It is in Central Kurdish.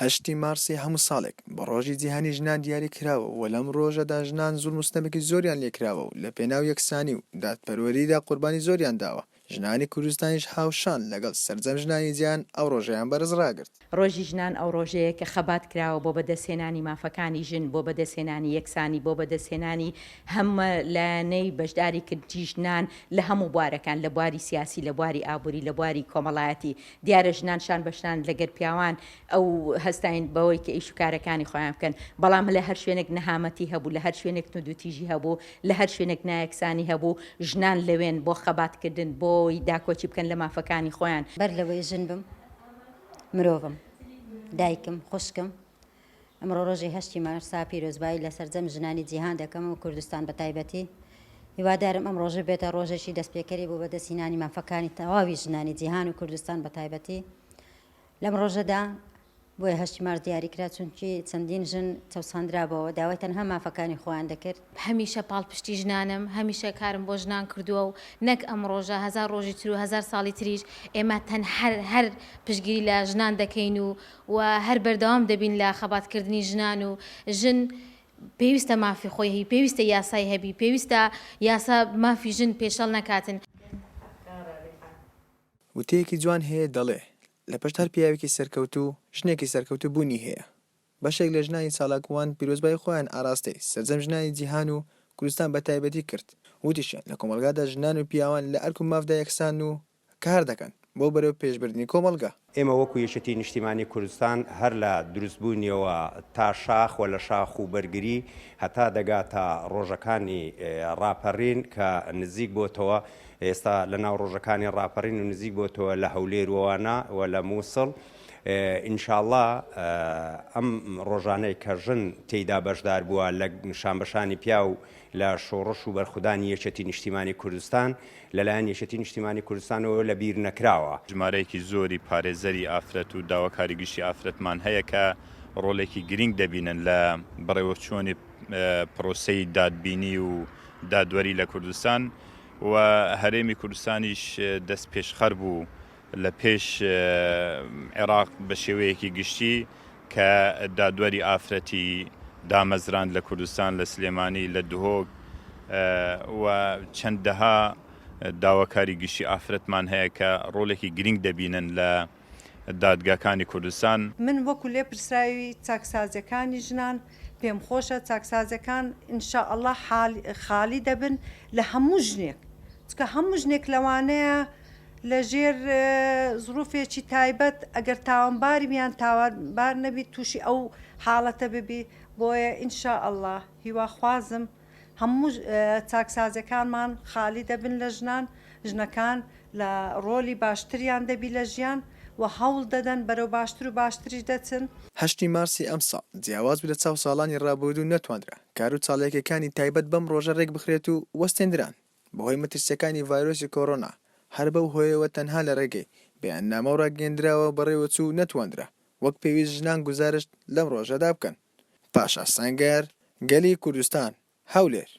هەشتی مارسی هەموو ساڵێک بە ڕۆژی جیهانی ژنان دیاری کراوە و لەم ڕۆژەدا ژنان زوڵم و ستەمێکی زۆریان لێکراوە و لە پێناو یەکسانی و دادپەروەریدا قوربانی زۆریان داوە. ژنانی کوردستانیش هاوشان لەگەڵ سەرجەم ژنانی جیهان ئەو ڕۆژەیان بەرز ڕاگرت. ڕۆژی ژنان ئەو ڕۆژەیە کە خەبات کراوە بۆ بەدەستهێنانی مافەکانی ژن، بۆ بەدەستهێنانی یەکسانی، بۆ بەدەستهێنانی هەمە لایەنەی بەشداری کردی ژنان لە هەموو بوارەکان، لە بواری سیاسی، لە بواری ئابووری، لە بواری کۆمەڵایەتی. دیارە ژنان شان بەشان لەگەر پیاوان ئەو هەستاین بەوەی کە ئیش و کارەکانی خۆیان بکەن، بەڵام لە هەر شوێنێک نەهامەتی هەبوو، لە هەر شوێنێک نودوتیژی هەبوو، لە هەر شوێنێک نایەکسانی هەبوو، ژنان لەوێن بۆ خەباتکردن، بۆی داکۆچی بکەن لە مافەکانی خۆیان. بەر لەوەی ژن بم مرۆڤم، دایکم، خوشکم. ئەمڕۆ ڕۆژی هەشتی مارسا پیرۆزبایی لە سەرجەم ژنانی جیهان دەکەم و کوردستان بە تایبەتی. هیوادارم ئەم ڕۆژە بێتە ڕۆژێکی دەستپێکەری بۆ بەدەستهێنانی مافەکانی تەواوی ژنانی جیهان و کوردستان بە تایبەتی. لەم ڕۆژەدا بۆیە هەشتی مارس دیاریکرا چونکی چەندین ژن چەوساندرابەوە داوای تەنها مافەکانی خۆیان دەکرد. هەمیشە پاڵپشتی ژنانم، هەمیشە کارم بۆ ژنان کردووە و نەک ئەم ڕۆژە هەزار ڕۆژی تر و هەزار ساڵی تریش ئێمە تەن هەر پشتگیری لە ژنان دەکەین و هەر بەردەوام دەبین لە خەباتکردنی ژنان و ژن پێویستە مافی خۆی هەبی، پێویستە یاسای هەبی، پێویستە یاسا مافی ژن پێشەڵ نەکاتن. وتەیەکی جوان هەیە دەڵێ لە پشت هەر پیاوێکی سەرکەوتوو ژنێکی سەرکەوتو بوونی هەیە. بەشێک لە ژنانی چالاکوان پیرۆزبای خۆیان ئاراستەی سەرجەم ژنانی جیهان و کوردستان بە تایبەتی کرد. وتیشیان لە کۆمەلگادا ژنان و پیاوان لە ئەرک و مافدا یەکسان و کار دەکەن بۆ بەرەو پێشبردننی کۆمەلگا. ئێمە وەکو یەکێتی نیشتیمانی کوردستان هەر لە دروستبوونیەوە تا شاخ و لە شاخ و بەرگری هەتا دەگاتە ڕۆژەکانی ڕاپەڕین کە نزیک بۆتەوە ئێستا لە ناو ڕۆژەکانی ڕاپەڕین و نزیک بۆتەوە لە هەولێر وەوانە و لە مووسڵ. ئینشاءڵڵا ئەم ڕۆژانەی کە ژن تێیدا بەشدار بووە لە شانبەشانی پیا و لە شۆڕش و بەرخودانی یەکێتی نیشتیمانی کوردستان لەلایەن یەکێتی نیشتیمانی کوردستانەوە لە بیر نەکراوە. ژمارەیەکی زۆری پارێزەری ئافرەت و داواکاری گشتی ئافرەتمان هەیە کە ڕۆڵێکی گرنگ دەبینن لە بەڕێوەچوونی پرۆسەی دادبینی و دادوەری لە کوردستان و هەرێمی کوردستانیش دەست پێشخەر بوو لە پێش عێراق بە شێوەیەکی گشتی کە دادوەری ئافرەتی دامەزران لە کوردستان لە سلێمانی لە دهۆک و چەندەها داواکاری گشتی ئافرەتمان هەیە کە ڕۆڵێکی گرنگ دەبینن لە دادگاکانی کوردستان. من وەکو لێ پرسراوی چاکسازەکانی ژنان پێم خۆشە چاکسازەکان ئینشاءالله خالی دەبن لە هەموو ژنێک، چکە هەموو ژنێک لەوانەیە لە ژێر زروفێکی تایبەت ئەگەر تاوانباریان تاوانبار نەبی تووشی ئەو حاڵەتە ببی. بۆیە ئینشاءالله هیواخوازم هەموو چاکسازەکانمان خالی دەبن لە ژنان، ژنەکان لە ڕۆلی باشتریان دەبی لە ژیان و هەوڵ دەدەن بەرەو باشتر و باشتریش دەچن. هەشتی مارسی ئەم ساڵ جیاواز بوو لە چاو ساڵانی ڕابردوو نەتوانرا کار و چاڵێکەکانی تایبەت بەم ڕۆژە ڕێک بخرێت و وەستێنران بەهۆی مەترسیەکانی ڤایرۆسی کۆڕۆنا. هەر بەو هۆیەوە تەنها لە ڕێگەی بەیاننامە و ڕاگەیەندراوە بەڕێوەچوو نەتوانرا وەک پێویست ژنان گوزارش لەم ڕۆژەدا بکەن. پاشا سەنگەر، گەلی کوردستان، هەولێر.